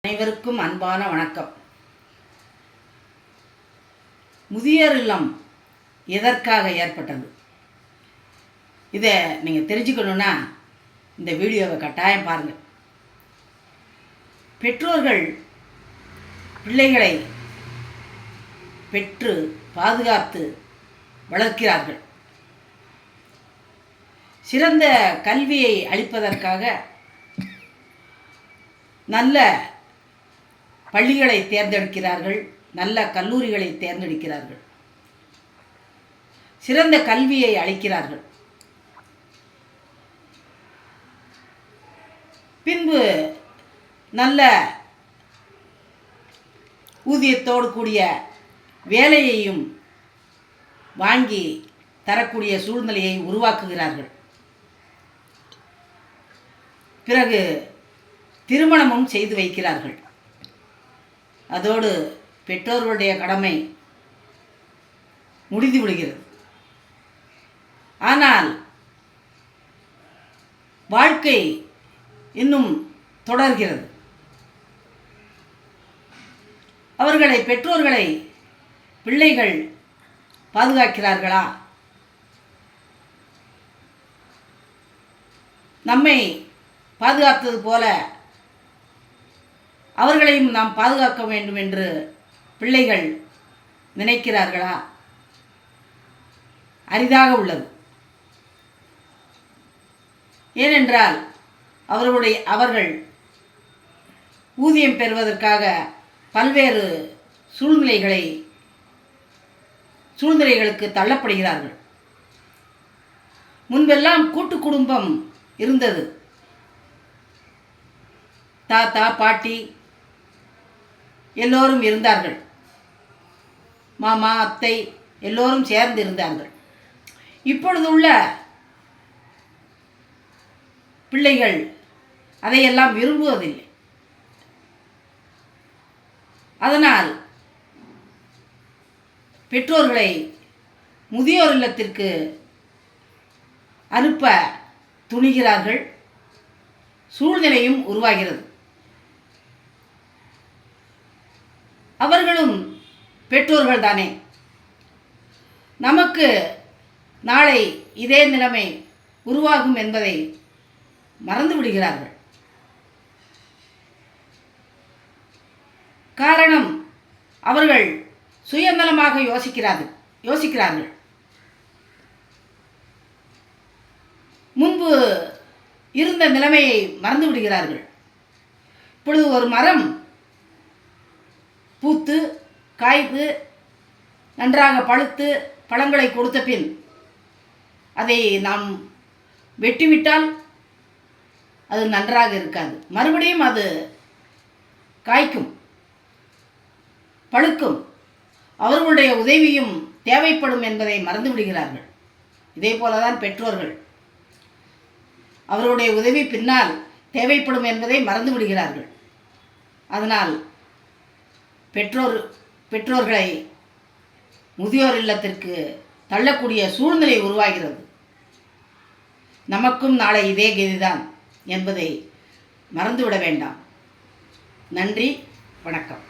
அனைவருக்கும் அன்பான வணக்கம். முதியோர் இல்லம் எதற்காக ஏற்பட்டது? இதை நீங்கள் தெரிஞ்சுக்கணுன்னா இந்த வீடியோவை கட்டாயம் பாருங்கள். பெற்றோர்கள் பிள்ளைகளை பெற்று பாதுகாத்து வளர்க்கிறார்கள். சிறந்த கல்வியை அளிப்பதற்காக நல்ல பள்ளிகளை தேர்ந்தெடுக்கிறார்கள், நல்ல கல்லூரிகளை தேர்ந்தெடுக்கிறார்கள், சிறந்த கல்வியை அளிக்கிறார்கள். பின்பு நல்ல ஊதியத்தோடு கூடிய வேலையையும் வாங்கி தரக்கூடிய சூழ்நிலையை உருவாக்குகிறார்கள். பிறகு திருமணமும் செய்து வைக்கிறார்கள். அதோடு பெற்றோர்களுடைய கடமை முடிந்து விடுகிறது. ஆனால் வாழ்க்கை இன்னும் தொடர்கிறது. பெற்றோர்களை பிள்ளைகள் பாதுகாக்கிறார்களா? நம்மை பாதுகாத்தது போல அவர்களையும் நாம் பாதுகாக்க வேண்டும் என்று பிள்ளைகள் நினைக்கிறார்களா? அரிதாக உள்ளது. ஏனென்றால் அவர்கள் ஊதியம் பெறுவதற்காக பல்வேறு சூழ்நிலைகளுக்கு தள்ளப்படுகிறார்கள். முன்பெல்லாம் கூட்டு குடும்பம் இருந்தது. தாத்தா பாட்டி எல்லோரும் இருந்தார்கள். மாமா அத்தை எல்லோரும் சேர்ந்து இருந்தார்கள். இப்பொழுது உள்ள பிள்ளைகள் அதையெல்லாம் விரும்புவதில்லை. அதனால் பெற்றோர்களை முதியோர் இல்லத்திற்கு அனுப்ப துணிகிறார்கள். சூழ்நிலையும் உருவாகிறது. அவர்களும் பெற்றோர்கள் தானே. நமக்கு நாளை இதே நிலைமை உருவாகும் என்பதை மறந்து விடுகிறார்கள். காரணம், அவர்கள் சுயநலமாக யோசிக்கிறார்கள். முன்பு இருந்த நிலைமையை மறந்து விடுகிறார்கள். இப்பொழுது ஒரு மரம் பூத்து காய்த்து நன்றாக பழுத்து பழங்களை கொடுத்த பின் அதை நாம் வெட்டிவிட்டால் அது நன்றாக இருக்காது. மறுபடியும் அது காய்க்கும், பழுக்கும். அவர்களுடைய உதவியும் தேவைப்படும் என்பதை மறந்து விடுகிறார்கள். இதே போலதான் பெற்றோர்கள் அவர்களுடைய உதவி பின்னால் தேவைப்படும் என்பதை மறந்து விடுகிறார்கள். அதனால் பெற்றோர்களை முதியோர் இல்லத்திற்கு தள்ளக்கூடிய சூழ்நிலை உருவாகிறது. நமக்கும் நாளை இதே கதிதான் என்பதை மறந்துவிட வேண்டாம். நன்றி, வணக்கம்.